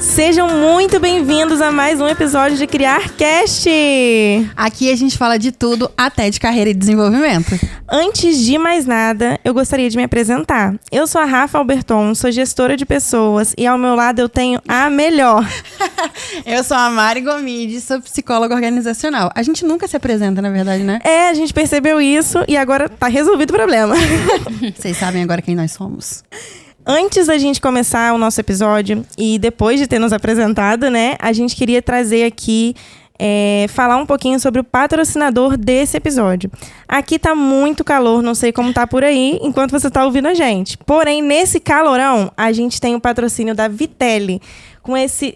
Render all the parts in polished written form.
Sejam muito bem-vindos a mais um episódio de CriarCast! Aqui a gente fala de tudo, até de carreira e desenvolvimento. Antes de mais nada, eu gostaria de me apresentar. Eu sou a Rafa Alberton, sou gestora de pessoas e ao meu lado eu tenho a melhor. Eu sou a Mari Gomide, sou psicóloga organizacional. A gente nunca se apresenta, na verdade, né? É, a gente percebeu isso e agora tá resolvido o problema. Vocês sabem agora quem nós somos. Antes da gente começar o nosso episódio e depois de ter nos apresentado, né, a gente queria trazer aqui, falar um pouquinho sobre o patrocinador desse episódio. Aqui tá muito calor, não sei como tá por aí, enquanto você tá ouvindo a gente. Porém, nesse calorão, a gente tem o patrocínio da Vitelli, com essa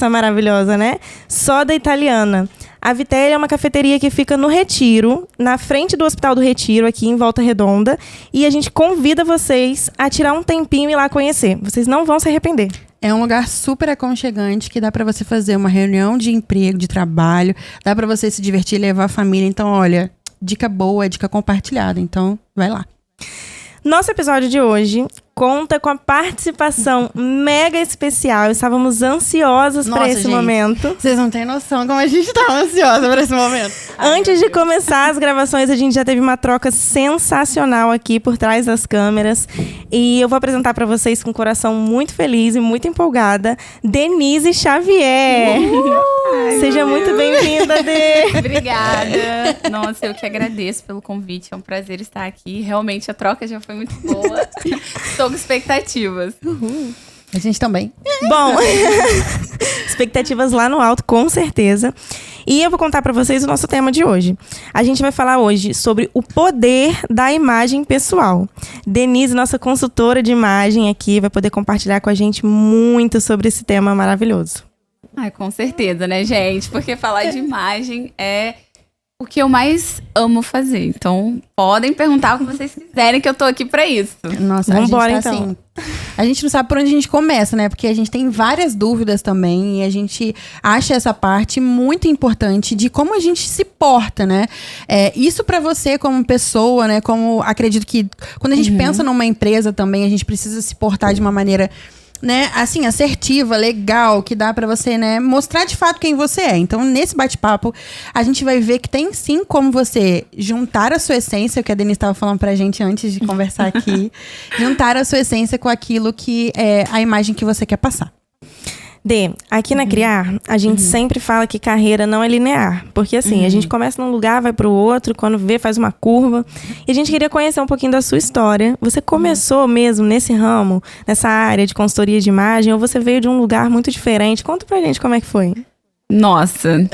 maravilhosa, né? Soda italiana. A Vitelli é uma cafeteria que fica no Retiro, na frente do Hospital do Retiro, aqui em Volta Redonda. E a gente convida vocês a tirar um tempinho e ir lá conhecer. Vocês não vão se arrepender. É um lugar super aconchegante que dá pra você fazer uma reunião de emprego, de trabalho. Dá pra você se divertir e levar a família. Então, olha, dica boa, dica compartilhada. Então, vai lá. Nosso episódio de hoje conta com a participação mega especial. Estávamos ansiosas para esse momento. Vocês não têm noção como a gente estava ansiosa para esse momento. Antes de começar as gravações, a gente já teve uma troca sensacional aqui por trás das câmeras. E eu vou apresentar para vocês com o coração muito feliz e muito empolgada, Denise Xavier. Seja muito bem-vinda, Dê. Obrigada. Nossa, eu que agradeço pelo convite. É um prazer estar aqui. Realmente a troca já foi muito boa. Estou com expectativas. A gente também. Bom, expectativas lá no alto, com certeza. E eu vou contar para vocês o nosso tema de hoje. A gente vai falar hoje sobre o poder da imagem pessoal. Denise, nossa consultora de imagem aqui, vai poder compartilhar com a gente muito sobre esse tema maravilhoso. Ai, com certeza, né, gente? Porque falar de imagem é o que eu mais amo fazer. Então, podem perguntar o que vocês quiserem, que eu tô aqui pra isso. Nossa, vambora, então. Assim, a gente não sabe por onde a gente começa, né? Porque a gente tem várias dúvidas também. E a gente acha essa parte muito importante de como a gente se porta, né? Isso pra você como pessoa, né? Como acredito que quando a gente pensa numa empresa também, a gente precisa se portar de uma maneira, né, assim, assertiva, legal, que dá pra você, né, mostrar de fato quem você é. Então, nesse bate-papo, a gente vai ver que tem sim como você juntar a sua essência, o que a Denise estava falando pra gente antes de conversar aqui, juntar a sua essência com aquilo que é a imagem que você quer passar. Dê, aqui na Criar, a gente sempre fala que carreira não é linear. Porque assim, a gente começa num lugar, vai pro outro, quando vê, faz uma curva. E a gente queria conhecer um pouquinho da sua história. Você começou mesmo nesse ramo, nessa área de consultoria de imagem, ou você veio de um lugar muito diferente? Conta pra gente como é que foi. Nossa.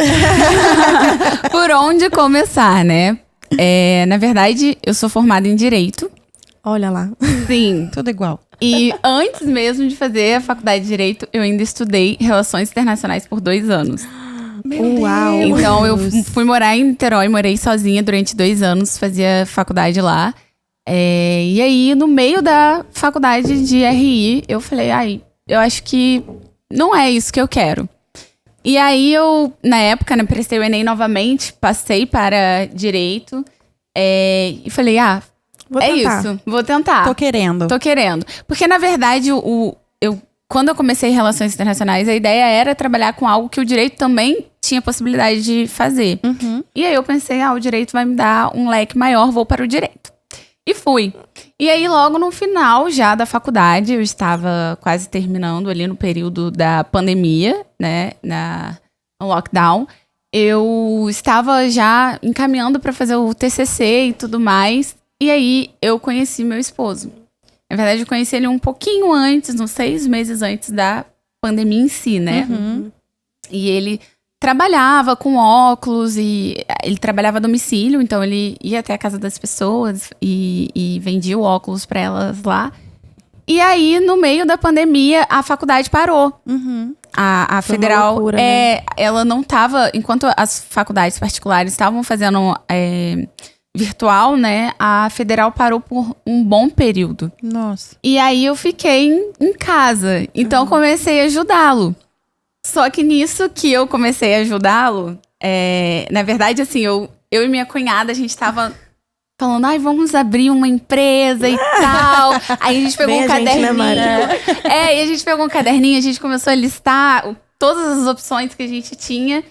Por onde começar, né? Na verdade, eu sou formada em Direito. Olha lá. Sim. Tudo igual. E antes mesmo de fazer a faculdade de Direito, eu ainda estudei Relações Internacionais por 2 anos. Uau! Então, eu fui morar em Niterói, morei sozinha durante 2 anos, fazia faculdade lá. E aí, no meio da faculdade de RI, eu falei, eu acho que não é isso que eu quero. E aí, eu, na época, né, prestei o Enem novamente, passei para Direito, e falei, vou tentar. Isso, vou tentar. Tô querendo. Porque, na verdade, quando eu comecei Relações Internacionais, a ideia era trabalhar com algo que o direito também tinha possibilidade de fazer. E aí eu pensei, o direito vai me dar um leque maior, vou para o direito. E fui. E aí, logo no final já da faculdade, eu estava quase terminando ali no período da pandemia, né, no lockdown. Eu estava já encaminhando para fazer o TCC e tudo mais. E aí, eu conheci meu esposo. Na verdade, eu conheci ele um pouquinho antes, uns 6 meses antes da pandemia em si, né? E ele trabalhava com óculos e ele trabalhava a domicílio, então ele ia até a casa das pessoas e vendia o óculos para elas lá. E aí, no meio da pandemia, a faculdade parou. A federal, loucura, né? Ela não estava... Enquanto as faculdades particulares estavam fazendo virtual, né? A federal parou por um bom período. Nossa. E aí eu fiquei em casa. Então eu comecei a ajudá-lo. Só que nisso que eu comecei a ajudá-lo, na verdade, assim, eu e minha cunhada, a gente tava falando, ai, vamos abrir uma empresa e tal. Aí a gente pegou um caderninho. E a gente pegou um caderninho, a gente começou a listar todas as opções que a gente tinha.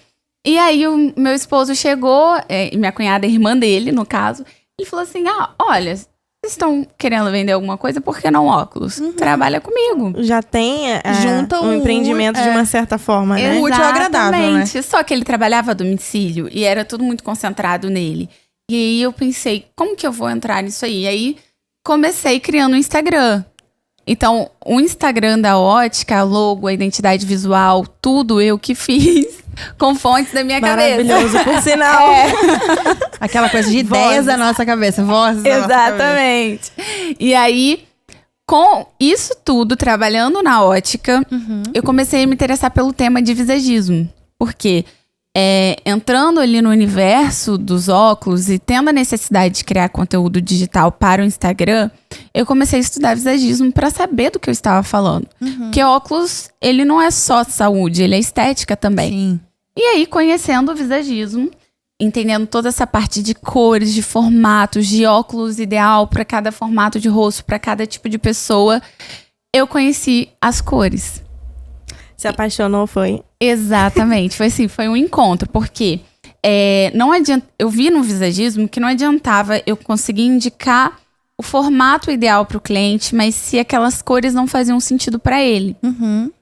E aí o meu esposo chegou, minha cunhada, irmã dele, no caso, ele falou assim, olha, vocês estão querendo vender alguma coisa, por que não óculos? Trabalha comigo. Já tem junta um empreendimento de uma certa forma, né? Exatamente. Útil e agradável, né? Só que ele trabalhava a domicílio e era tudo muito concentrado nele. E aí eu pensei, como que eu vou entrar nisso aí? E aí comecei criando um Instagram. Então, o Instagram da Ótica, a logo, a identidade visual, tudo eu que fiz com fontes da minha cabeça. Maravilhoso, por sinal. Aquela coisa de ideias da nossa cabeça, vozes da nossa cabeça. Exatamente. E aí, com isso tudo, trabalhando na Ótica, eu comecei a me interessar pelo tema de visagismo. Por quê? Entrando ali no universo dos óculos e tendo a necessidade de criar conteúdo digital para o Instagram, eu comecei a estudar visagismo para saber do que eu estava falando. Porque óculos, ele não é só saúde, ele é estética também. Sim. E aí, conhecendo o visagismo, entendendo toda essa parte de cores, de formatos, de óculos ideal para cada formato de rosto, para cada tipo de pessoa, eu conheci as cores. Se apaixonou, foi? Exatamente. Foi um encontro, porque não adianta, eu vi no visagismo que não adiantava eu conseguir indicar o formato ideal para o cliente, mas se aquelas cores não faziam sentido para ele.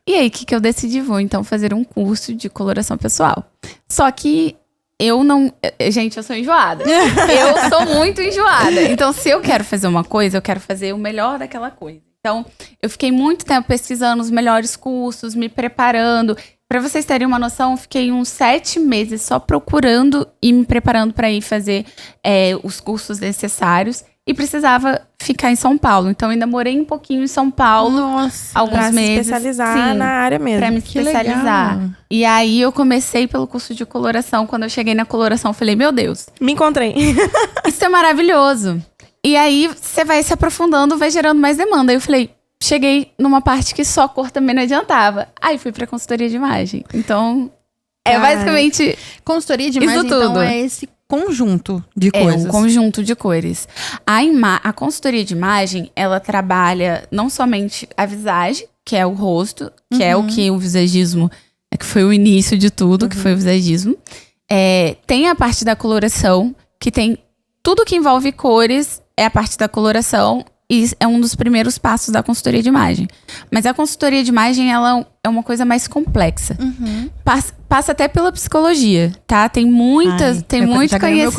E aí, o que eu decidi? Vou então fazer um curso de coloração pessoal. Só que eu não... Gente, eu sou enjoada. Eu sou muito enjoada. Então, se eu quero fazer uma coisa, eu quero fazer o melhor daquela coisa. Então, eu fiquei muito tempo pesquisando os melhores cursos, me preparando. Para vocês terem uma noção, eu fiquei uns 7 meses só procurando e me preparando para ir fazer os cursos necessários. E precisava ficar em São Paulo. Então, ainda morei um pouquinho em São Paulo. Nossa, alguns pra meses. Se especializar na área mesmo. Pra me Que especializar. legal. E aí, eu comecei pelo curso de coloração. Quando eu cheguei na coloração, eu falei, meu Deus, Me encontrei. isso é maravilhoso. E aí, você vai se aprofundando, vai gerando mais demanda. Aí eu falei, cheguei numa parte que só cor também não adiantava. Aí, fui pra consultoria de imagem. Então, basicamente... Consultoria de imagem, Isso tudo. então, é esse conjunto de coisas. Um conjunto de cores. A consultoria de imagem, ela trabalha não somente a visagem, que é o rosto, que é o que o visagismo, que foi o início de tudo, que foi o visagismo. Tem a parte da coloração, que tem tudo que envolve cores, é a parte da coloração, e é um dos primeiros passos da consultoria de imagem. Mas a consultoria de imagem, ela é uma coisa mais complexa. Passa até pela psicologia, tá? Tem muito conhecimento.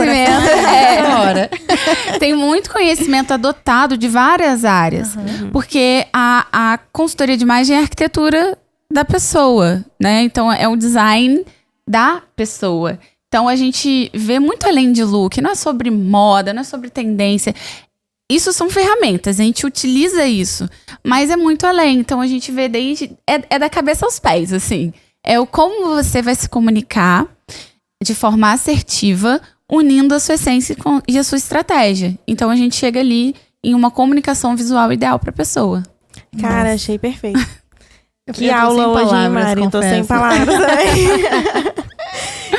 Tem muito conhecimento adotado de várias áreas. Porque a consultoria de imagem é a arquitetura da pessoa, né? Então, é o design da pessoa. Então, a gente vê muito além de look. Não é sobre moda, não é sobre tendência. Isso são ferramentas, a gente utiliza isso, mas é muito além. Então a gente vê desde... É da cabeça aos pés, assim. É o como você vai se comunicar de forma assertiva, unindo a sua essência e a sua estratégia. Então a gente chega ali em uma comunicação visual ideal para a pessoa. Cara, achei perfeito. Que Eu tô aula sem hoje, hein, palavras, Mari? Tô sem confesso. palavras também.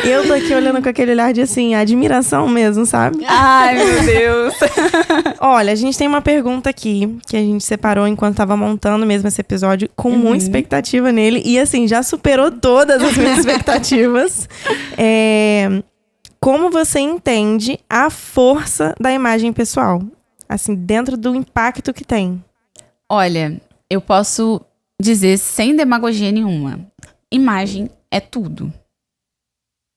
Eu tô aqui olhando com aquele olhar de, assim, admiração mesmo, sabe? Ai, meu Deus! Olha, a gente tem uma pergunta aqui, que a gente separou enquanto tava montando mesmo esse episódio, com muita expectativa nele. E, assim, já superou todas as minhas expectativas. Como você entende a força da imagem pessoal? Assim, dentro do impacto que tem. Olha, eu posso dizer sem demagogia nenhuma. Imagem é tudo.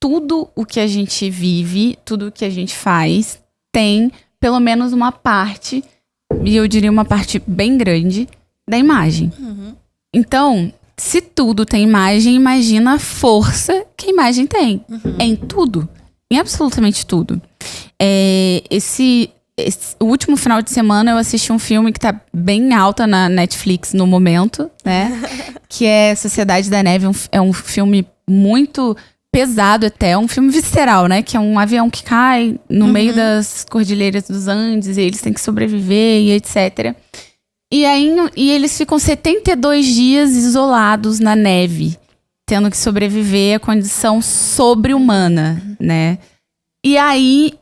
Tudo o que a gente vive, tudo o que a gente faz, tem pelo menos uma parte, e eu diria uma parte bem grande, da imagem. Então, se tudo tem imagem, imagina a força que a imagem tem. Em tudo. Em absolutamente tudo. O último final de semana eu assisti um filme que tá bem alta na Netflix no momento, né? Que é Sociedade da Neve. É um filme muito pesado até, um filme visceral, né? Que é um avião que cai no meio das cordilheiras dos Andes e eles têm que sobreviver e etc. E eles ficam 72 dias isolados na neve, tendo que sobreviver a condição sobre-humana, né? E aí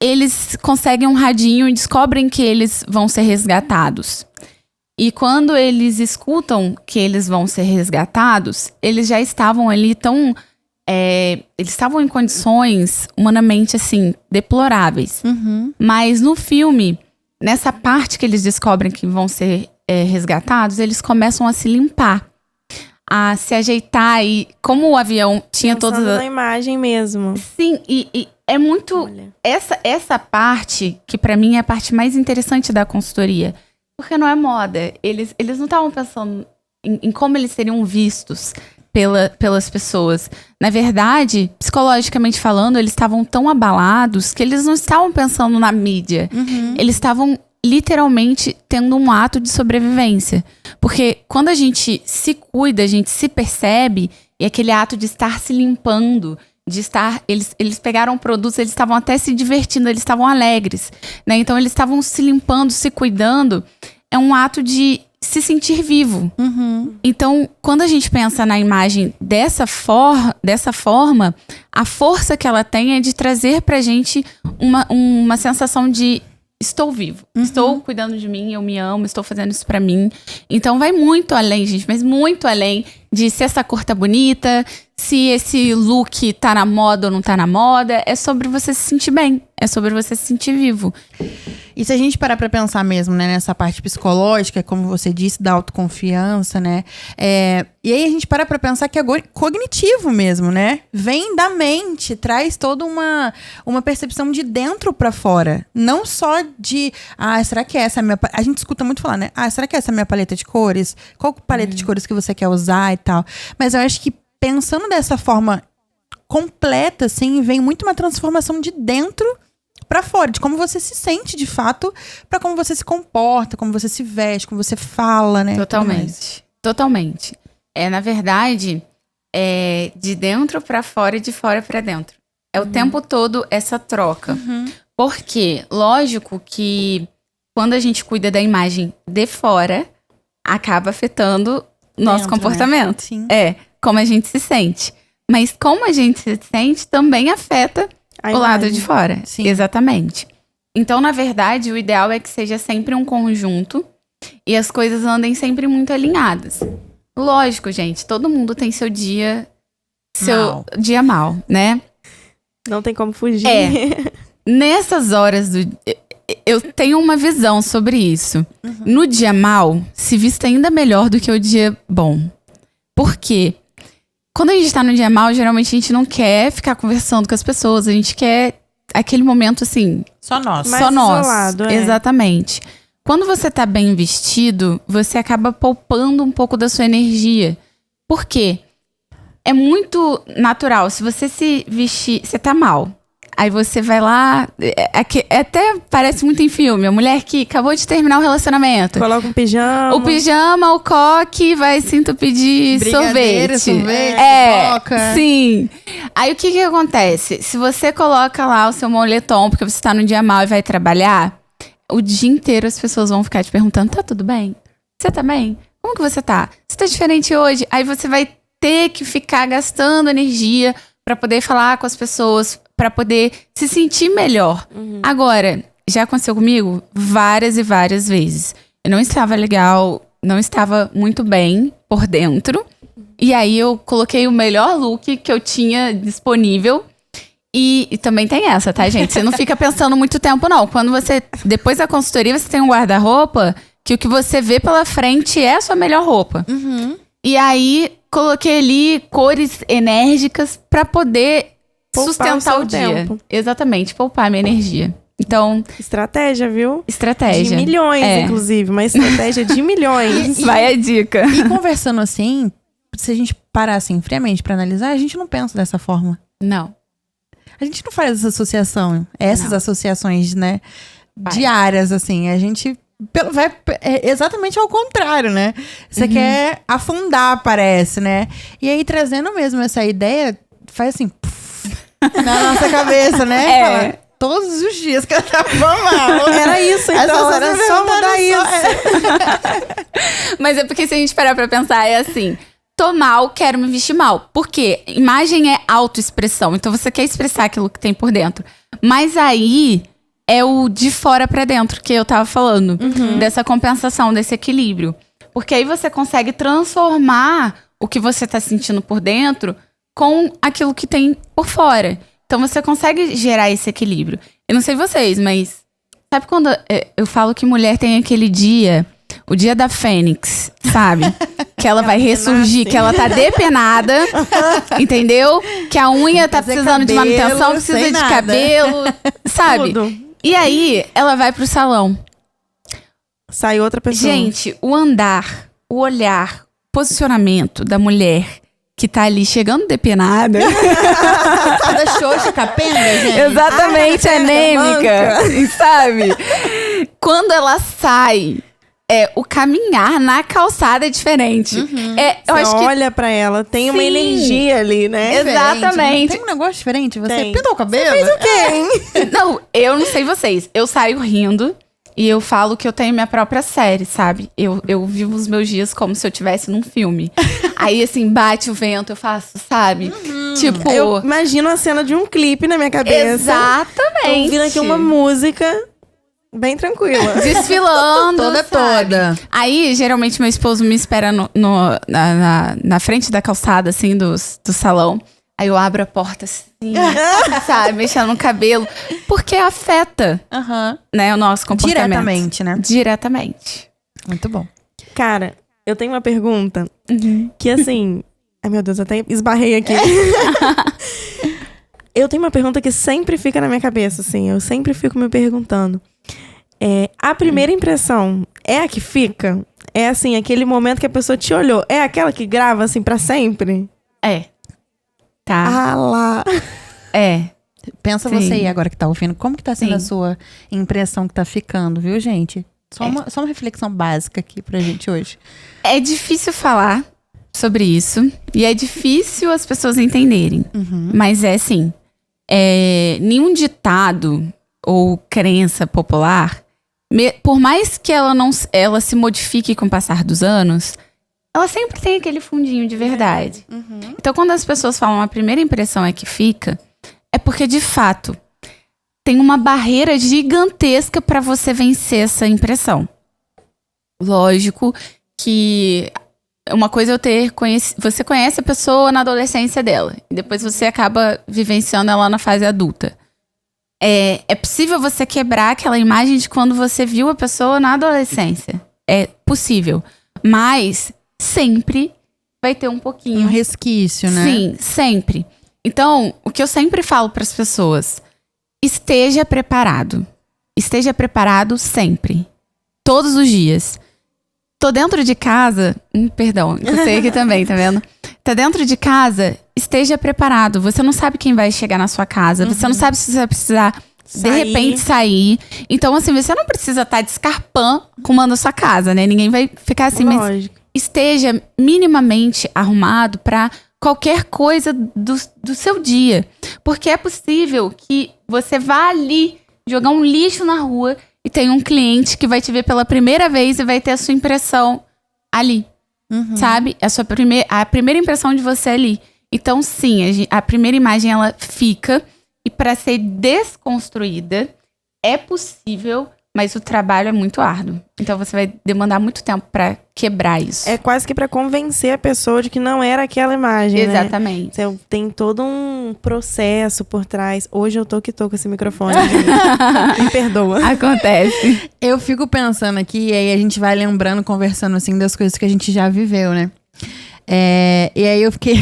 eles conseguem um radinho e descobrem que eles vão ser resgatados. E quando eles escutam que eles vão ser resgatados, eles já estavam ali tão... eles estavam em condições humanamente, assim, deploráveis. Mas no filme, nessa parte que eles descobrem que vão ser resgatados, eles começam a se limpar, a se ajeitar. E como o avião tinha todas as... na imagem mesmo. Sim, e é muito... Essa parte, que pra mim é a parte mais interessante da consultoria. Porque não é moda. Eles não estavam pensando em como eles seriam vistos pelas pessoas. Na verdade, psicologicamente falando, eles estavam tão abalados que eles não estavam pensando na mídia. Eles estavam literalmente tendo um ato de sobrevivência. Porque quando a gente se cuida, a gente se percebe, e aquele ato de estar se limpando, de estar... Eles pegaram produtos, eles estavam até se divertindo, eles estavam alegres, né? Então, eles estavam se limpando, se cuidando. É um ato de se sentir vivo. Então, quando a gente pensa na imagem dessa forma, a força que ela tem é de trazer pra gente uma sensação de estou vivo, estou cuidando de mim, eu me amo, estou fazendo isso pra mim. Então vai muito além, gente, mas muito além de se essa cor tá bonita, se esse look tá na moda ou não tá na moda. É sobre você se sentir bem, é sobre você se sentir vivo. E se a gente parar pra pensar mesmo, né, nessa parte psicológica, como você disse, da autoconfiança, né? E aí a gente para pra pensar que é cognitivo mesmo, né? Vem da mente, traz toda uma percepção de dentro pra fora. Não só de, será que essa é a minha... A gente escuta muito falar, né? Será que essa é a minha paleta de cores? Qual paleta de cores que você quer usar e tal? Mas eu acho que pensando dessa forma completa, assim, vem muito uma transformação de dentro pra fora, de como você se sente de fato, pra como você se comporta, como você se veste, como você fala, né? Totalmente. Na verdade, de dentro pra fora e de fora pra dentro. É o tempo todo essa troca. Porque, lógico que quando a gente cuida da imagem de fora, acaba afetando nosso comportamento. Né? Sim. Como a gente se sente. Mas como a gente se sente também afeta o lado de fora. Sim. Exatamente. Então, na verdade, o ideal é que seja sempre um conjunto e as coisas andem sempre muito alinhadas. Lógico, gente, todo mundo tem seu dia mal, né? Não tem como fugir. Nessas horas eu tenho uma visão sobre isso. No dia mal, se vista ainda melhor do que o dia bom. Por quê? Quando a gente tá no dia mal, geralmente a gente não quer ficar conversando com as pessoas. A gente quer aquele momento, assim... Só nosso. Mais só nosso. isolado, Exatamente. Quando você tá bem vestido, você acaba poupando um pouco da sua energia. Por quê? É muito natural. Se você se vestir... Você tá mal. Aí você vai lá... até parece muito em filme. A mulher que acabou de terminar o relacionamento. Coloca um pijama. O pijama, o coque, vai se entupir de sorvete. Coca. Sim. Aí o que acontece? Se você coloca lá o seu moletom, porque você tá no dia mal e vai trabalhar, o dia inteiro as pessoas vão ficar te perguntando, tá tudo bem? Você tá bem? Como que você tá? Você tá diferente hoje? Aí você vai ter que ficar gastando energia pra poder falar com as pessoas, pra poder se sentir melhor. Agora, já aconteceu comigo várias e várias vezes. Eu não estava legal, não estava muito bem por dentro. E aí eu coloquei o melhor look que eu tinha disponível. E também tem essa, tá, gente? Você não fica pensando muito tempo, não. Quando você, depois da consultoria, você tem um guarda-roupa que o que você vê pela frente é a sua melhor roupa. E aí, coloquei ali cores enérgicas pra poder Poupar sustentar o dia. tempo. Exatamente, poupar a minha energia. Então, Estratégia, viu? estratégia. De milhões, inclusive. Uma estratégia de milhões. Vai a dica. E conversando assim, se a gente parar assim, friamente pra analisar, a gente não pensa dessa forma. Não. A gente não faz essa associação, essas associações, né, diárias, assim. A gente vai exatamente ao contrário, né? Você quer afundar, parece, né? E aí, trazendo mesmo essa ideia, faz assim, na nossa cabeça, né? Fala, todos os dias que ela tava mal. Era isso, então. Era só mudar isso. Mas é porque se a gente parar pra pensar, é assim... tô mal, quero me vestir mal. Por quê? Imagem é autoexpressão. Então você quer expressar aquilo que tem por dentro. Mas aí é o de fora pra dentro que eu tava falando. Dessa compensação, desse equilíbrio. Porque aí você consegue transformar o que você tá sentindo por dentro com aquilo que tem por fora. Então você consegue gerar esse equilíbrio. Eu não sei vocês, mas sabe quando eu falo que mulher tem aquele dia, o dia da fênix, sabe? Que ela vai ressurgir, que ela tá depenada, entendeu? Que a unha tá precisando de manutenção, precisa de cabelo, sabe? Tudo. E aí, ela vai pro salão. Sai outra pessoa. Gente, o andar, o olhar, o posicionamento da mulher que tá ali chegando depenada. Toda xoxa, capenga, gente. Exatamente, anêmica, sabe? Quando ela sai, o caminhar na calçada é diferente. Eu Você acho que olha pra ela, tem uma Sim. energia ali, né? Exatamente. Tem um negócio diferente. Você Tem. pintou o cabelo? Fez o quê, hein? Não, eu não sei vocês. Eu saio rindo e eu falo que eu tenho minha própria série, sabe? Eu vivo os meus dias como se eu estivesse num filme. Aí, assim, bate o vento, eu faço, sabe? Tipo... Eu imagino a cena de um clipe na minha cabeça. Exatamente. Tô ouvindo aqui uma música bem tranquila. Desfilando, Toda, sabe? toda. Aí, geralmente, meu esposo me espera na frente da calçada, assim, do salão. Aí eu abro a porta, assim, sabe? Mexendo no cabelo. Porque afeta, né, o nosso comportamento. Diretamente, né? Diretamente. Muito bom. Cara, eu tenho uma pergunta que, assim... Ai, meu Deus, até esbarrei aqui. Eu tenho uma pergunta que sempre fica na minha cabeça, assim. Eu sempre fico me perguntando. A primeira impressão é a que fica? É, assim, aquele momento que a pessoa te olhou. É aquela que grava, assim, pra sempre? Tá. Ah lá. Pensa Sim. você aí agora que tá ouvindo. Como que tá sendo Sim. a sua impressão que tá ficando, viu, gente? Só uma reflexão básica aqui pra gente hoje. É difícil falar sobre isso. E é difícil as pessoas entenderem. Mas é assim. Nenhum ditado ou crença popular, por mais que ela se modifique com o passar dos anos, ela sempre tem aquele fundinho de verdade. Então, quando as pessoas falam a primeira impressão é que fica, é porque, de fato, tem uma barreira gigantesca para você vencer essa impressão. Lógico que uma coisa é eu ter conhecido... Você conhece a pessoa na adolescência dela. E depois você acaba vivenciando ela na fase adulta. É possível você quebrar aquela imagem de quando você viu a pessoa na adolescência. É possível. Mas sempre vai ter um pouquinho. Um resquício, né? Sim, sempre. Então, o que eu sempre falo para as pessoas: esteja preparado. Esteja preparado sempre. Todos os dias. Tô dentro de casa... perdão, eu sei aqui também, tá vendo? Tá dentro de casa, esteja preparado. Você não sabe quem vai chegar na sua casa. Você não sabe se você vai precisar, de repente, sair. Então, assim, você não precisa estar de escarpão arrumando a sua casa, né? Ninguém vai ficar assim, mas Lógico. esteja minimamente arrumado pra qualquer coisa do seu dia. Porque é possível que você vá ali jogar um lixo na rua e tem um cliente que vai te ver pela primeira vez e vai ter a sua impressão ali. Sabe? A primeira impressão de você ali. Então, sim, a primeira imagem, ela fica. E para ser desconstruída, é possível, mas o trabalho é muito árduo. Então, você vai demandar muito tempo para quebrar isso. É quase que pra convencer a pessoa de que não era aquela imagem, Exatamente. Então, tem todo um processo por trás. Hoje eu tô com esse microfone, gente. Me perdoa. Acontece. Eu fico pensando aqui, e aí a gente vai lembrando, conversando assim, das coisas que a gente já viveu, né? E aí eu fiquei...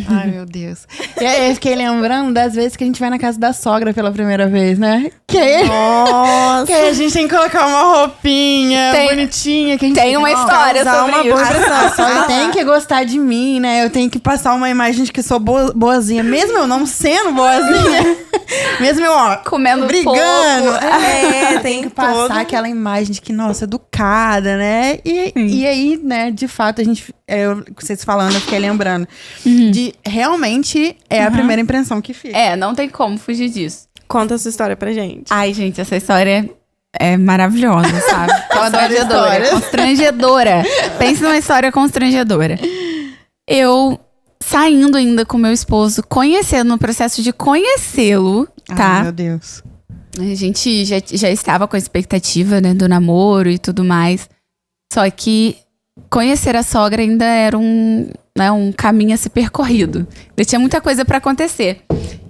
Ai, meu Deus. E aí eu fiquei lembrando das vezes que a gente vai na casa da sogra pela primeira vez, né? Que aí Nossa! a gente tem que colocar uma roupinha bonitinha. Que a gente Tem uma história causar sobre uma boa isso. impressão. A sogra tem que gostar de mim, né? Eu tenho que passar uma imagem de que sou boazinha. Mesmo eu não sendo boazinha. Mesmo eu, Comendo brigando. É, tem que passar todo... aquela imagem de que, nossa, educada, né? E aí, né, de fato, a gente... vocês falando, eu fiquei lembrando. De realmente é a primeira impressão que fica. Não tem como fugir disso. Conta a sua história pra gente. Ai, gente, essa história é maravilhosa, sabe? Eu adoro Constrangedora. histórias. Constrangedora. Pense numa história constrangedora. eu saindo ainda com meu esposo, conhecendo, no processo de conhecê-lo, tá? Ai, meu Deus. A gente já estava com a expectativa, né, do namoro e tudo mais. Só que conhecer a sogra ainda era um caminho a ser percorrido. Ainda tinha muita coisa pra acontecer.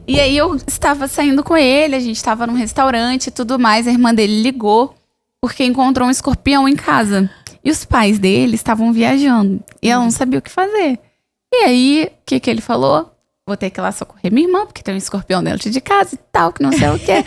E aí eu estava saindo com ele, a gente estava num restaurante e tudo mais. A irmã dele ligou porque encontrou um escorpião em casa. E os pais dele estavam viajando. E ela não sabia o que fazer. E aí, o que ele falou? Vou ter que ir lá socorrer minha irmã, porque tem um escorpião dentro de casa e tal, que não sei o quê.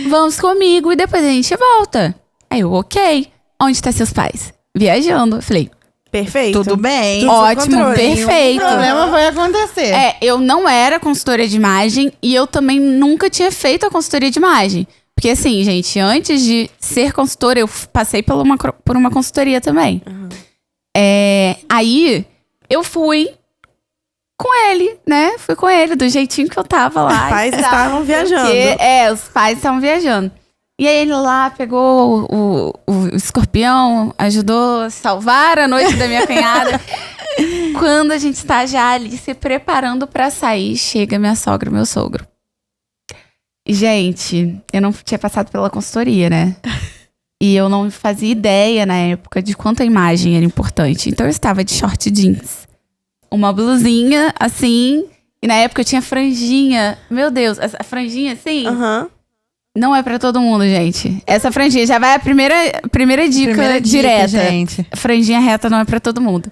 Vamos comigo e depois a gente volta. Aí eu, ok. Onde tá seus pais? Viajando. Eu falei, Perfeito. Tudo bem. Tudo sob ótimo, controle. perfeito. O problema vai acontecer. Eu não era consultora de imagem e eu também nunca tinha feito a consultoria de imagem. Porque assim, gente, antes de ser consultora, eu passei por uma consultoria também. Uhum. Aí, eu fui com ele, né? Fui com ele, do jeitinho que eu tava lá. Os pais e tal, estavam viajando. porque, os pais estavam viajando. E aí ele lá pegou o escorpião, ajudou a salvar a noite da minha cunhada. Quando a gente está já ali se preparando pra sair, chega minha sogra e meu sogro. Gente, eu não tinha passado pela consultoria, né? E eu não fazia ideia na época de quanto a imagem era importante. Então eu estava de short jeans, uma blusinha assim, e na época eu tinha franjinha. Meu Deus, a franjinha assim, Aham. não é pra todo mundo, gente. Essa franjinha já vai a primeira dica direta. gente. Franjinha reta não é pra todo mundo.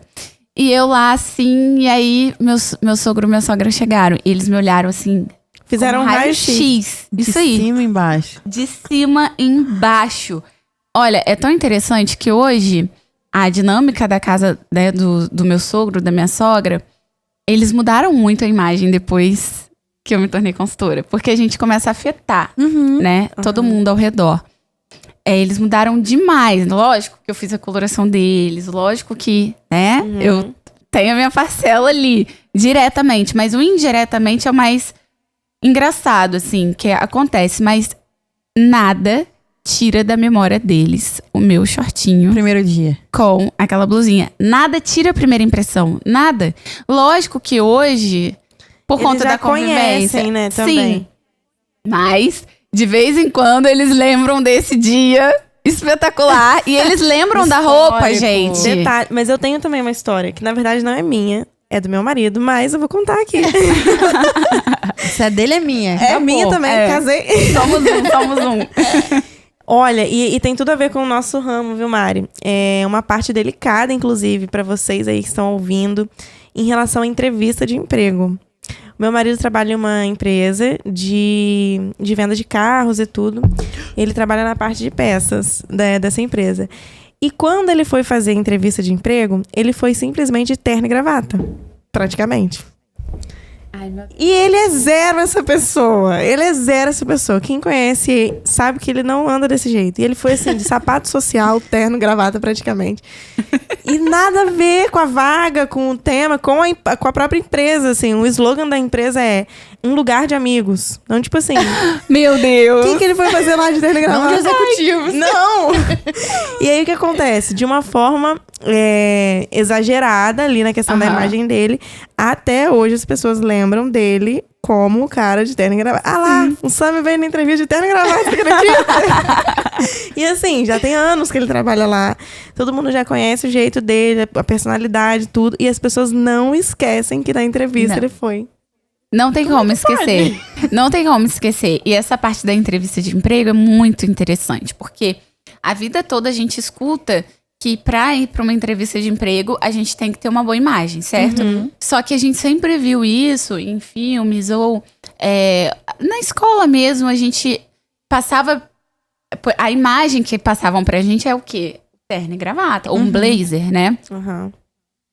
E eu lá assim, e aí meu sogro e minha sogra chegaram. E eles me olharam assim. Fizeram um com raio-x. Isso aí. De cima e embaixo. De cima embaixo. Olha, é tão interessante que hoje a dinâmica da casa, né, do meu sogro, da minha sogra, eles mudaram muito a imagem depois que eu me tornei consultora. Porque a gente começa a afetar, né? Todo mundo ao redor. Eles mudaram demais. Lógico que eu fiz a coloração deles. Lógico que, né? Eu tenho a minha parcela ali, diretamente. Mas o indiretamente é o mais engraçado, assim, que acontece. Mas nada tira da memória deles o meu shortinho Primeiro dia. com aquela blusinha. Nada tira a primeira impressão. Nada. Lógico que hoje, por Eles conta já da convivência... conhecem, né, também. Sim. Mas, de vez em quando, eles lembram desse dia espetacular. E eles lembram da roupa, Histórico. gente. Detalhe, mas eu tenho também uma história, que na verdade não é minha, é do meu marido, mas eu vou contar aqui. Se é dele, é minha. É Acabou. minha também, casei. Somos um. Olha, e tem tudo a ver com o nosso ramo, viu, Mari? É uma parte delicada, inclusive, para vocês aí que estão ouvindo, em relação à entrevista de emprego. Meu marido trabalha em uma empresa de venda de carros e tudo. Ele trabalha na parte de peças dessa empresa. E quando ele foi fazer a entrevista de emprego, ele foi simplesmente de terno e gravata. Praticamente. Ai, meu... E ele é zero essa pessoa. Ele é zero essa pessoa. Quem conhece sabe que ele não anda desse jeito. E ele foi assim, de sapato social, terno, gravata praticamente. E nada a ver com a vaga, com o tema, com a própria empresa, assim. O slogan da empresa é um lugar de amigos. Então, tipo assim... Meu Deus! O que ele foi fazer lá de terno e gravata? Não de executivos. Não! E aí, o que acontece? De uma forma exagerada ali na questão da imagem dele, até hoje as pessoas lembram dele como o cara de terno e gravata. Ah lá, o Sammy veio na entrevista de terno e gravata, você acredita? E assim, já tem anos que ele trabalha lá. Todo mundo já conhece o jeito dele, a personalidade, tudo. E as pessoas não esquecem que na entrevista ele foi. Não tem como esquecer. Não tem como esquecer. E essa parte da entrevista de emprego é muito interessante, porque a vida toda a gente escuta que pra ir pra uma entrevista de emprego, a gente tem que ter uma boa imagem, certo? Só que a gente sempre viu isso em filmes ou na escola mesmo, a gente passava... A imagem que passavam pra gente é o quê? Terno e gravata, ou um blazer, né?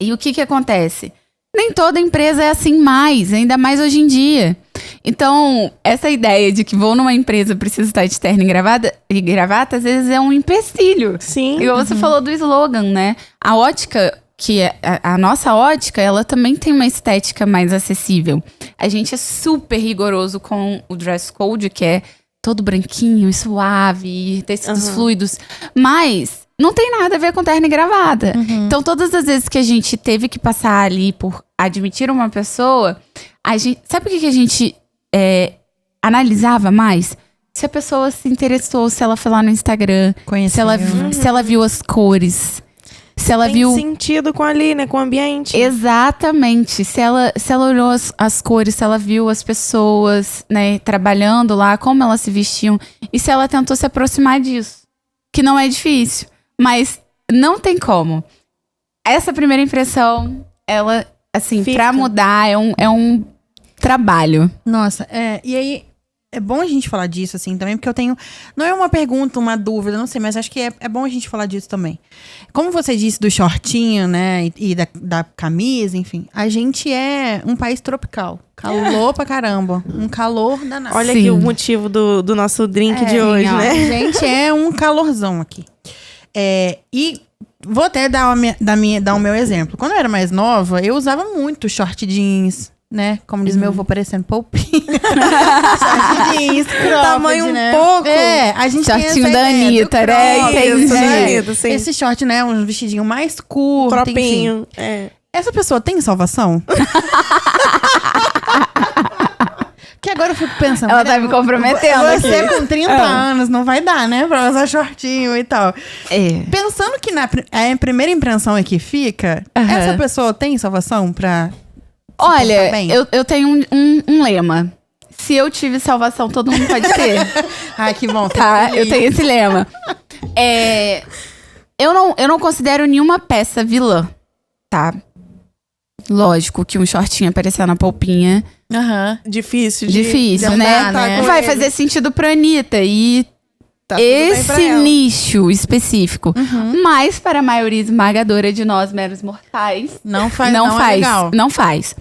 E o que acontece? Nem toda empresa é assim mais, ainda mais hoje em dia. Então, essa ideia de que vou numa empresa preciso estar de terno e gravata, às vezes é um empecilho. Sim. Igual você falou do slogan, né? A ótica, que é a nossa ótica, ela também tem uma estética mais acessível. A gente é super rigoroso com o dress code, que é todo branquinho e suave, tecidos fluidos. Mas, não tem nada a ver com terno e gravata. Então, todas as vezes que a gente teve que passar ali por admitir uma pessoa, sabe o que a gente analisava mais? Se a pessoa se interessou, se ela foi lá no Instagram, se ela viu as cores, se ela viu... Tem sentido com ali, né? Com o ambiente. Exatamente. Se ela olhou as cores, se ela viu as pessoas, né, trabalhando lá, como elas se vestiam. E se ela tentou se aproximar disso. Que não é difícil. Mas não tem como. Essa primeira impressão, ela, assim, pra mudar, é um trabalho. Nossa, e aí... É bom a gente falar disso, assim, também, porque eu tenho... Não é uma pergunta, uma dúvida, não sei, mas acho que é bom a gente falar disso também. Como você disse do shortinho, né, e da camisa, enfim, a gente é um país tropical. Calor pra caramba. Um calor danado. Olha aqui o motivo do nosso drink de hoje, ó, né? A gente é um calorzão aqui. E vou até dar o meu exemplo. Quando eu era mais nova, eu usava muito short jeans, né? Como diz meu avô, parecendo poupinho. Short jeans, cropped, tamanho né? um pouco. A gente shortinho da Anitta, né? Entendi. Esse short, né? Um vestidinho mais curto, Cropinho. Essa pessoa tem salvação? Que agora eu fico pensando... Ela tá me comprometendo Você aqui. com 30 anos não vai dar, né? Pra usar shortinho e tal. Pensando que a primeira impressão é que fica, essa pessoa tem salvação pra... Olha, eu tenho um lema. Se eu tive salvação, todo mundo pode ter. Ai, que bom. Tá? Eu tenho esse lema. Eu não considero nenhuma peça vilã, tá? Lógico que um shortinho aparecer na polpinha... Difícil, né? Vai fazer sentido pra Anitta. E esse nicho específico. Mas para a maioria esmagadora de nós, meros mortais... Não faz. Não faz.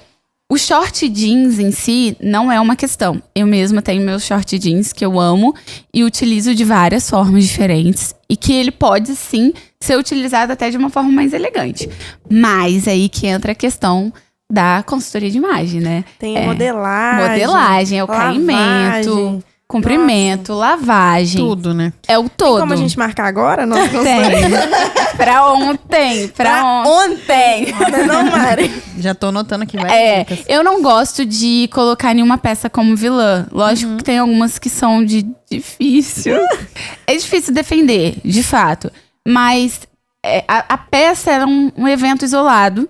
O short jeans em si não é uma questão. Eu mesma tenho meus short jeans que eu amo e utilizo de várias formas diferentes. E que ele pode, sim, ser utilizado até de uma forma mais elegante. Mas aí que entra a questão da consultoria de imagem, né? Tem modelagem. Modelagem, é o caimento, comprimento, lavagem. Tudo, né? É o todo. Tem como a gente marcar agora? Não tem. Pra ontem. Não, Mari. Já tô anotando aqui várias dicas. Eu não gosto de colocar nenhuma peça como vilã. Lógico que tem algumas que são difícil. É difícil defender, de fato. Mas a peça era um evento isolado.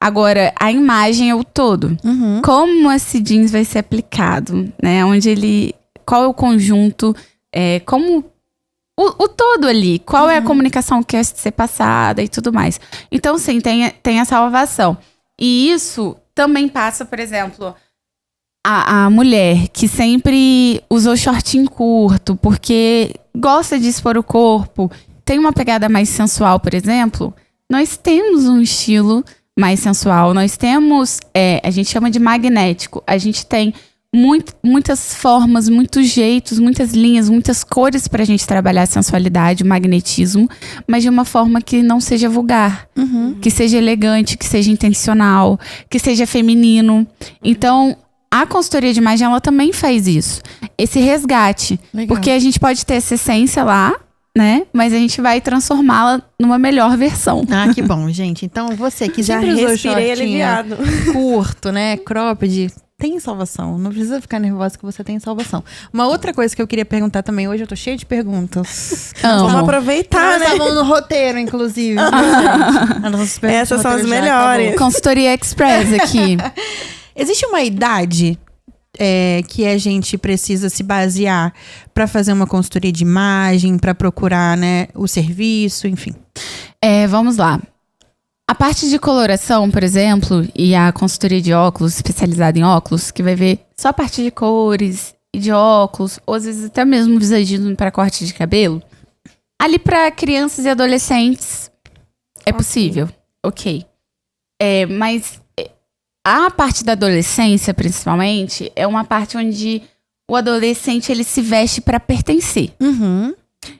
Agora, a imagem é o todo. Como esse jeans vai ser aplicado, né? Qual é o conjunto, como... O todo ali, qual é a comunicação que quer ser passada e tudo mais. Então, sim, tem a salvação. E isso também passa, por exemplo, a mulher que sempre usou shortinho curto, porque gosta de expor o corpo, tem uma pegada mais sensual, por exemplo. Nós temos um estilo mais sensual, nós temos, a gente chama de magnético, a gente tem muitas formas, muitos jeitos, muitas linhas, muitas cores pra gente trabalhar a sensualidade, o magnetismo, mas de uma forma que não seja vulgar, que seja elegante, que seja intencional, que seja feminino. Então, a consultoria de imagem, ela também faz isso. Esse resgate. Legal. Porque a gente pode ter essa essência lá, né? Mas a gente vai transformá-la numa melhor versão. Ah, que bom, gente. Então, você que Já sempre usou respirei shortinho aliviado. curto, né? Cropped... Tem salvação. Não precisa ficar nervosa que você tem salvação. Uma outra coisa que eu queria perguntar também. Hoje eu tô cheia de perguntas. Vamos aproveitar, Nós né? estavam no roteiro, inclusive. Gente. Essas são as melhores. Consultoria Express aqui. Existe uma idade que a gente precisa se basear para fazer uma consultoria de imagem, para procurar, né, o serviço, enfim? Vamos lá. A parte de coloração, por exemplo, e a consultoria de óculos, especializada em óculos, que vai ver só a parte de cores e de óculos, ou às vezes até mesmo visagismo para corte de cabelo, ali para crianças e adolescentes é possível, ok. Mas a parte da adolescência, principalmente, é uma parte onde o adolescente ele se veste para pertencer.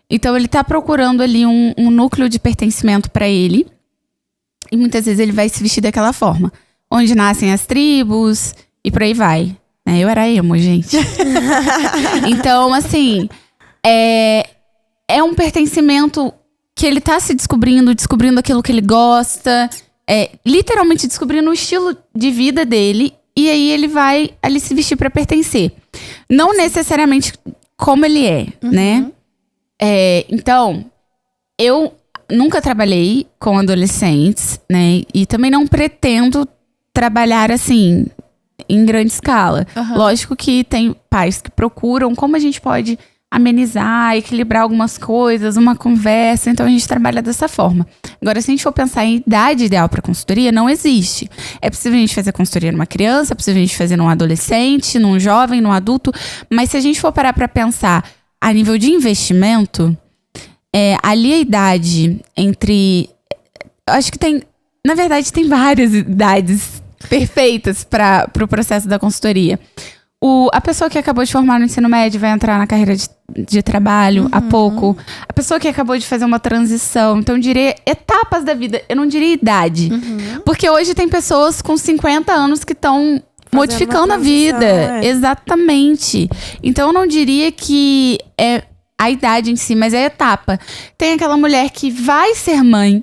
Então ele tá procurando ali um núcleo de pertencimento para ele. E muitas vezes ele vai se vestir daquela forma. Onde nascem as tribos e por aí vai. Eu era emo, gente. Então, assim, é um pertencimento que ele tá se descobrindo aquilo que ele gosta, literalmente descobrindo o estilo de vida dele, e aí ele vai ali se vestir pra pertencer. Não necessariamente como ele é, né? Então, eu nunca trabalhei com adolescentes, né? E também não pretendo trabalhar assim, em grande escala. Lógico que tem pais que procuram como a gente pode amenizar, equilibrar algumas coisas, uma conversa, então a gente trabalha dessa forma. Agora, se a gente for pensar em idade ideal para consultoria, não existe. É possível a gente fazer consultoria numa criança, é possível a gente fazer num adolescente, num jovem, num adulto, mas se a gente for parar para pensar a nível de investimento, ali a idade entre... Acho que tem... Na verdade, tem várias idades perfeitas para o processo da consultoria. A pessoa que acabou de formar no ensino médio vai entrar na carreira de trabalho há pouco. A pessoa que acabou de fazer uma transição. Então, eu diria etapas da vida. Eu não diria idade. Porque hoje tem pessoas com 50 anos que estão modificando a vida. Exatamente. Então, eu não diria que é a idade em si, mas é a etapa. Tem aquela mulher que vai ser mãe,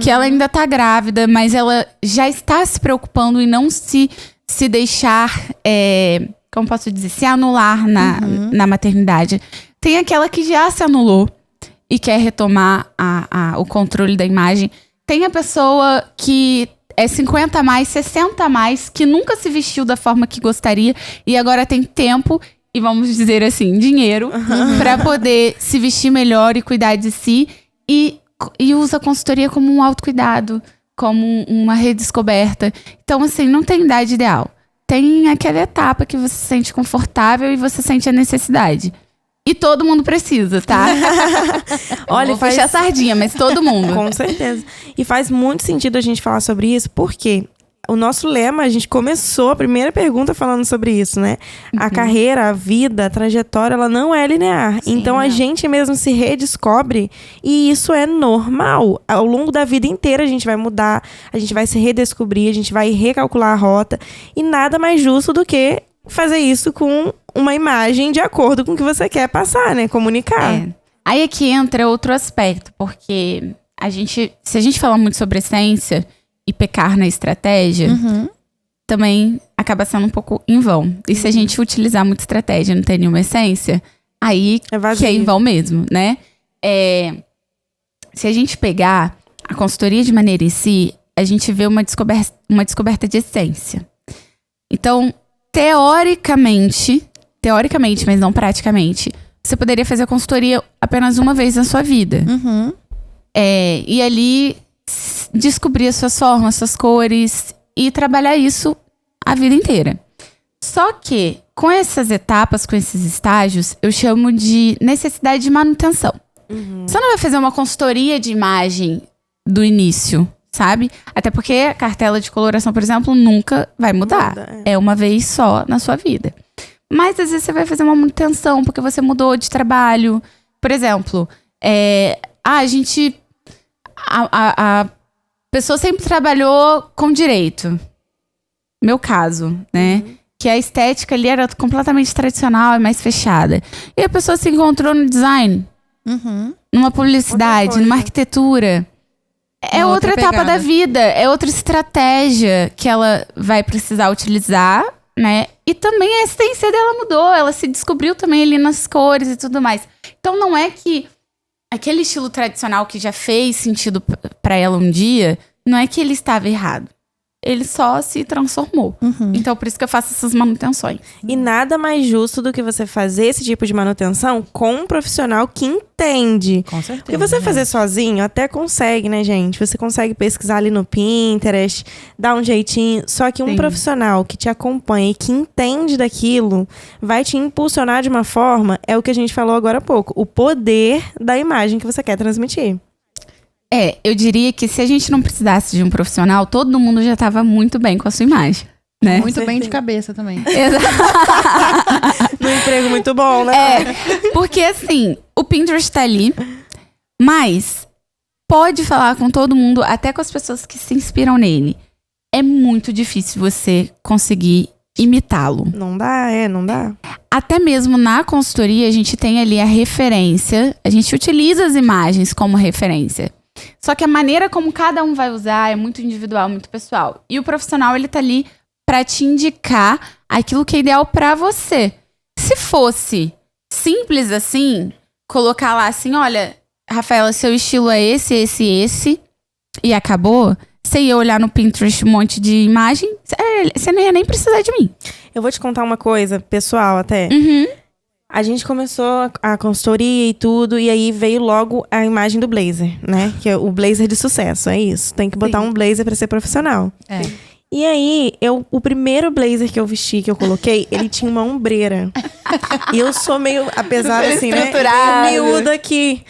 que ela ainda tá grávida, mas ela já está se preocupando em não se deixar... como posso dizer, se anular na maternidade. Tem aquela que já se anulou e quer retomar o controle da imagem. Tem a pessoa que é 50 a mais, 60 a mais, que nunca se vestiu da forma que gostaria e agora tem tempo e, vamos dizer assim, dinheiro para poder se vestir melhor e cuidar de si e usa a consultoria como um autocuidado, como uma redescoberta. Então, assim, não tem idade ideal. Tem aquela etapa que você se sente confortável e você sente a necessidade. E todo mundo precisa, tá? Olha, faz a sardinha, mas todo mundo. Com certeza. E faz muito sentido a gente falar sobre isso, porque o nosso lema, a gente começou a primeira pergunta falando sobre isso, né? A carreira, a vida, a trajetória, ela não é linear. Sim, então, a gente mesmo se redescobre e isso é normal. Ao longo da vida inteira, a gente vai mudar, a gente vai se redescobrir, a gente vai recalcular a rota. E nada mais justo do que fazer isso com uma imagem de acordo com o que você quer passar, né? Comunicar. Aí aqui entra outro aspecto, porque se a gente falar muito sobre essência e pecar na estratégia, também acaba sendo um pouco em vão. E se a gente utilizar muita estratégia e não ter nenhuma essência, aí que é em vão mesmo, né? Se a gente pegar a consultoria de maneira em si, a gente vê uma descoberta de essência. Então, teoricamente, mas não praticamente, você poderia fazer a consultoria apenas uma vez na sua vida. E ali... descobrir as suas formas, suas cores e trabalhar isso a vida inteira. Só que, com essas etapas, com esses estágios, eu chamo de necessidade de manutenção. Você não vai fazer uma consultoria de imagem do início, sabe? Até porque a cartela de coloração, por exemplo, nunca vai mudar. É uma vez só na sua vida. Mas, às vezes, você vai fazer uma manutenção porque você mudou de trabalho. Por exemplo, a pessoa sempre trabalhou com direito. Meu caso, né? Que a estética ali era completamente tradicional e mais fechada. E a pessoa se encontrou no design. Numa publicidade, numa arquitetura. É outra etapa da vida. É outra estratégia que ela vai precisar utilizar, né? E também a essência dela mudou. Ela se descobriu também ali nas cores e tudo mais. Então não é que aquele estilo tradicional que já fez sentido pra ela um dia, não é que ele estava errado. Ele só se transformou. Então, por isso que eu faço essas manutenções. E nada mais justo do que você fazer esse tipo de manutenção com um profissional que entende. Com certeza. Porque você fazer sozinho até consegue, né, gente? Você consegue pesquisar ali no Pinterest, dar um jeitinho. Só que um profissional que te acompanha e que entende daquilo vai te impulsionar de uma forma, é o que a gente falou agora há pouco. O poder da imagem que você quer transmitir. Eu diria que se a gente não precisasse de um profissional, todo mundo já estava muito bem com a sua imagem, né? Muito bem de cabeça também. Num emprego muito bom, né? Porque assim, o Pinterest tá ali, mas pode falar com todo mundo, até com as pessoas que se inspiram nele. É muito difícil você conseguir imitá-lo. Não dá, não dá. Até mesmo na consultoria, a gente tem ali a referência. A gente utiliza as imagens como referência. Só que a maneira como cada um vai usar é muito individual, muito pessoal. E o profissional, ele tá ali pra te indicar aquilo que é ideal pra você. Se fosse simples assim, colocar lá assim, olha, Rafaela, seu estilo é esse, e acabou, você ia olhar no Pinterest um monte de imagem, você não ia nem precisar de mim. Eu vou te contar uma coisa, pessoal, até. A gente começou a consultoria e tudo, e aí veio logo a imagem do blazer, né? Que é o blazer de sucesso, é isso. Tem que botar um blazer pra ser profissional. E aí, o primeiro blazer que eu vesti, que eu coloquei, ele tinha uma ombreira. E eu sou meio, apesar assim, né? Meio miúda aqui.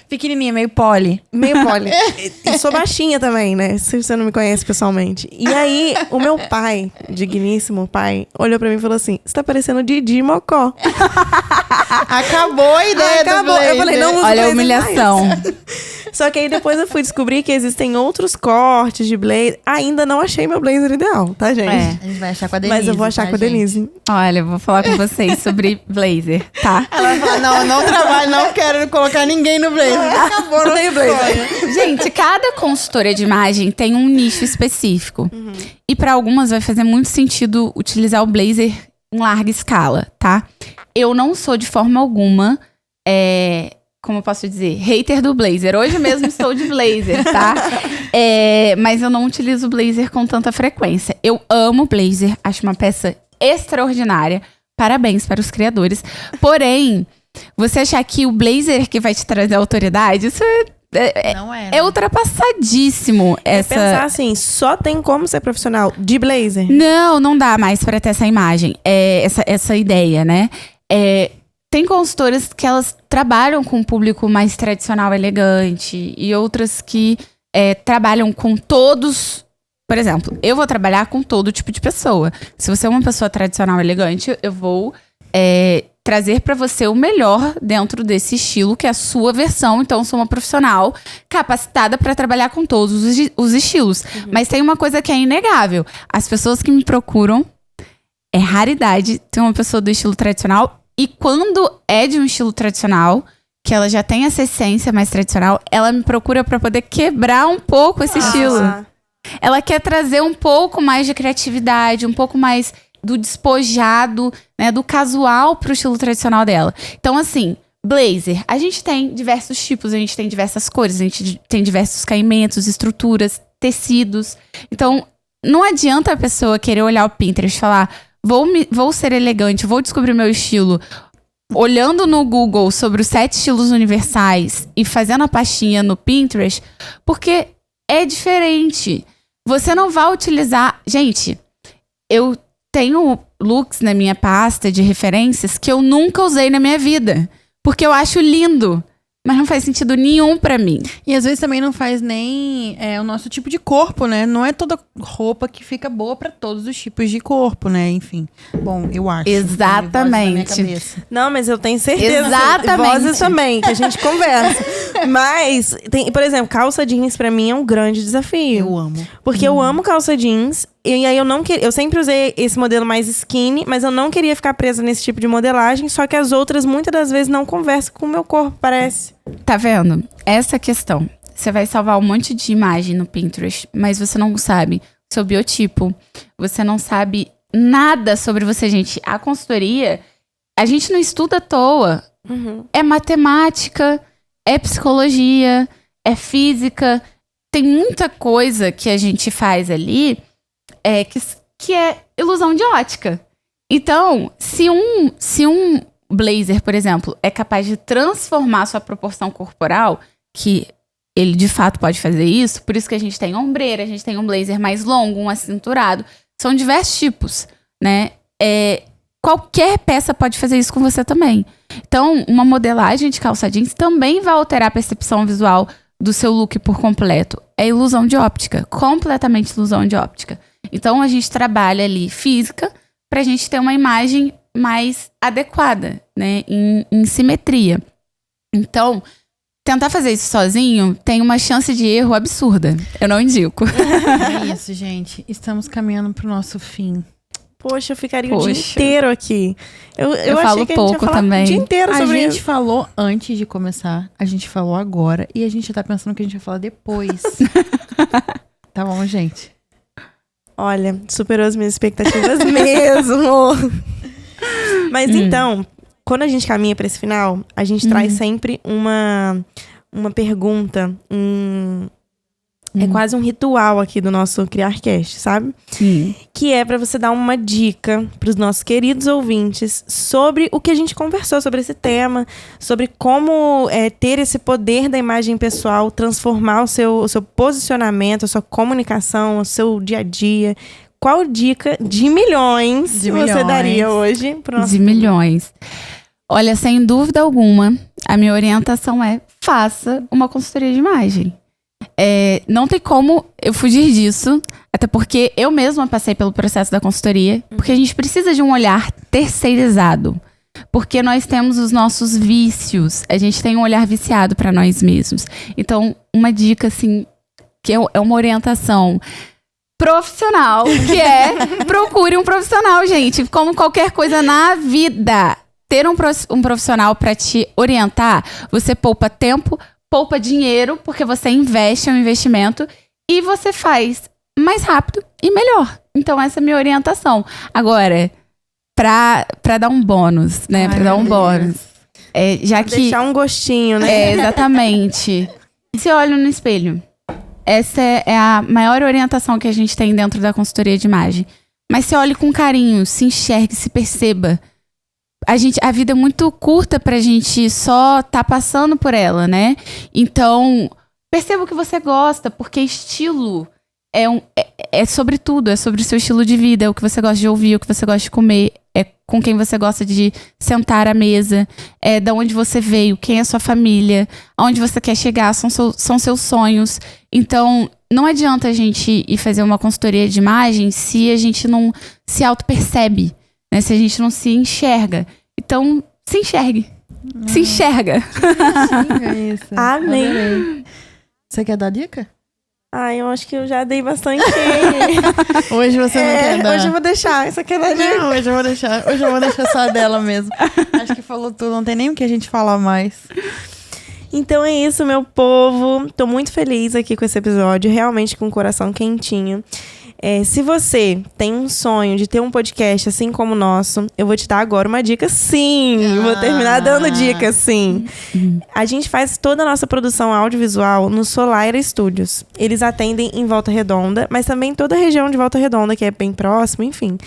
Pequenininha, meio poli. Meio poli. E sou baixinha também, né? Se você não me conhece pessoalmente. E aí, o meu pai, digníssimo pai, olhou pra mim e falou assim, você tá parecendo Didi Mocó. Acabou a ideia do blazer. Eu falei, não uso Olha a blazer humilhação. Só que aí depois eu fui descobrir que existem outros cortes de blazer. Ainda não achei meu blazer ideal, tá, gente? A gente vai achar com a Denise. Mas eu vou achar com a Denise. Olha, eu vou falar com vocês sobre blazer, tá? Ela vai falar, não trabalho, não quero colocar ninguém no blazer. Acabou, não tem blazer. Gente, cada consultora de imagem tem um nicho específico. E pra algumas vai fazer muito sentido utilizar o blazer em larga escala, tá? Eu não sou de forma alguma, como eu posso dizer, hater do blazer. Hoje mesmo estou de blazer, tá? Mas eu não utilizo blazer com tanta frequência. Eu amo blazer, acho uma peça extraordinária. Parabéns para os criadores. Porém, você achar que o blazer que vai te trazer autoridade, isso é ultrapassadíssimo. Pensar assim, só tem como ser profissional de blazer? Não dá mais para ter essa imagem, essa ideia, né? Tem consultoras que elas trabalham com um público mais tradicional, elegante, e outras que trabalham com todos. Por exemplo, eu vou trabalhar com todo tipo de pessoa. Se você é uma pessoa tradicional, elegante, eu vou trazer para você o melhor dentro desse estilo, que é a sua versão. Então, eu sou uma profissional capacitada para trabalhar com todos os estilos. Mas tem uma coisa que é inegável. As pessoas que me procuram, é raridade ter uma pessoa do estilo tradicional. E quando é de um estilo tradicional, que ela já tem essa essência mais tradicional, ela me procura para poder quebrar um pouco esse estilo. Ela quer trazer um pouco mais de criatividade, um pouco mais do despojado, né, do casual pro estilo tradicional dela. Então, assim, blazer, a gente tem diversos tipos, a gente tem diversas cores, a gente tem diversos caimentos, estruturas, tecidos. Então, não adianta a pessoa querer olhar o Pinterest e falar, vou ser elegante, vou descobrir o meu estilo, olhando no Google sobre os 7 estilos universais e fazendo a pastinha no Pinterest, porque é diferente. Você não vai utilizar... Gente, eu tenho looks na minha pasta de referências que eu nunca usei na minha vida. Porque eu acho lindo. Mas não faz sentido nenhum pra mim. E às vezes também não faz nem o nosso tipo de corpo, né? Não é toda roupa que fica boa pra todos os tipos de corpo, né? Enfim. Bom, eu acho. Exatamente. Não, mas eu tenho certeza. Exatamente. Vozes também, que a gente conversa. Mas, por exemplo, calça jeans pra mim é um grande desafio. Eu amo. Porque eu amo calça jeans. E aí eu sempre usei esse modelo mais skinny, mas eu não queria ficar presa nesse tipo de modelagem, só que as outras muitas das vezes não conversam com o meu corpo, parece. Tá vendo? Essa questão. Você vai salvar um monte de imagem no Pinterest, mas você não sabe seu biotipo. Você não sabe nada sobre você, gente. A consultoria, a gente não estuda à toa. É matemática, é psicologia, é física. Tem muita coisa que a gente faz ali que é ilusão de ótica. Então, se um blazer, por exemplo, é capaz de transformar sua proporção corporal, que ele de fato pode fazer isso, por isso que a gente tem ombreira, a gente tem um blazer mais longo, um acinturado, são diversos tipos, né? Qualquer peça pode fazer isso com você também. Então, uma modelagem de calça jeans também vai alterar a percepção visual do seu look por completo. É ilusão de óptica, completamente ilusão de óptica. Então, a gente trabalha ali física pra gente ter uma imagem mais adequada, né? Em simetria. Então, tentar fazer isso sozinho tem uma chance de erro absurda. Eu não indico. É isso, gente. Estamos caminhando pro nosso fim. Poxa, eu ficaria o dia inteiro aqui. Eu falo achei que pouco a gente ia falar também. o dia inteiro sobre A gente isso. falou antes de começar, a gente falou agora e a gente tá pensando que a gente vai falar depois. Tá bom, gente? Olha, superou as minhas expectativas mesmo. Mas então, quando a gente caminha pra esse final, a gente traz sempre uma pergunta, é quase um ritual aqui do nosso CriarCast, sabe? Sim. Que é pra você dar uma dica pros nossos queridos ouvintes sobre o que a gente conversou sobre esse tema, sobre como ter esse poder da imagem pessoal, transformar o seu posicionamento, a sua comunicação, o seu dia a dia. Qual dica de milhões você daria hoje pro nosso De milhões. Olha, sem dúvida alguma, a minha orientação é: faça uma consultoria de imagem. Não tem como eu fugir disso, até porque eu mesma passei pelo processo da consultoria, porque a gente precisa de um olhar terceirizado, porque nós temos os nossos vícios, a gente tem um olhar viciado para nós mesmos. Então, uma dica assim, que é uma orientação profissional, que procure um profissional, gente, como qualquer coisa na vida. Ter um profissional para te orientar, você poupa tempo, poupa dinheiro, porque você investe, é um investimento, e você faz mais rápido e melhor. Então, essa é a minha orientação. Agora, pra dar um bônus, né? Pra dar um bônus. Já que... Deixar um gostinho, né? Exatamente. Se olha no espelho. Essa é a maior orientação que a gente tem dentro da consultoria de imagem. Mas se olhe com carinho, se enxergue, se perceba. A vida é muito curta pra gente só tá passando por ela, né? Então, perceba o que você gosta, porque estilo é sobre tudo, é sobre o seu estilo de vida, é o que você gosta de ouvir, é o que você gosta de comer, é com quem você gosta de sentar à mesa, é da onde você veio, quem é sua família, aonde você quer chegar, são seus sonhos. Então, não adianta a gente ir fazer uma consultoria de imagem se a gente não se auto-percebe, né? Se a gente não se enxerga. Então, se enxergue. Se enxerga. Isso. Amém. Adorei. Você quer dar dica? Eu acho que eu já dei bastante. Hoje você não quer dar. Hoje eu vou deixar. Isso aqui é Não, hoje eu vou deixar só dela mesmo. Acho que falou tudo, não tem nem o que a gente falar mais. Então é isso, meu povo. Tô muito feliz aqui com esse episódio, realmente com o coração quentinho. Se você tem um sonho de ter um podcast assim como o nosso, eu vou te dar agora uma dica, sim! Vou terminar dando dica, sim! A gente faz toda a nossa produção audiovisual no Solar Studios. Eles atendem em Volta Redonda, mas também em toda a região de Volta Redonda, que é bem próximo, enfim.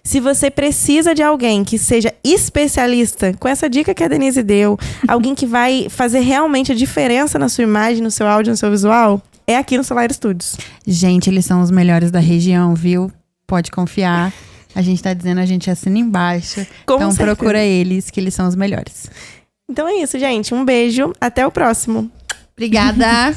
Se você precisa de alguém que seja especialista, com essa dica que a Denise deu, alguém que vai fazer realmente a diferença na sua imagem, no seu áudio, no seu visual, é aqui no Solar Studios. Gente, eles são os melhores da região, viu? Pode confiar. A gente tá dizendo, a gente assina embaixo. Com então certeza. procura eles, que eles são os melhores. Então é isso, gente. Um beijo. Até o próximo. Obrigada!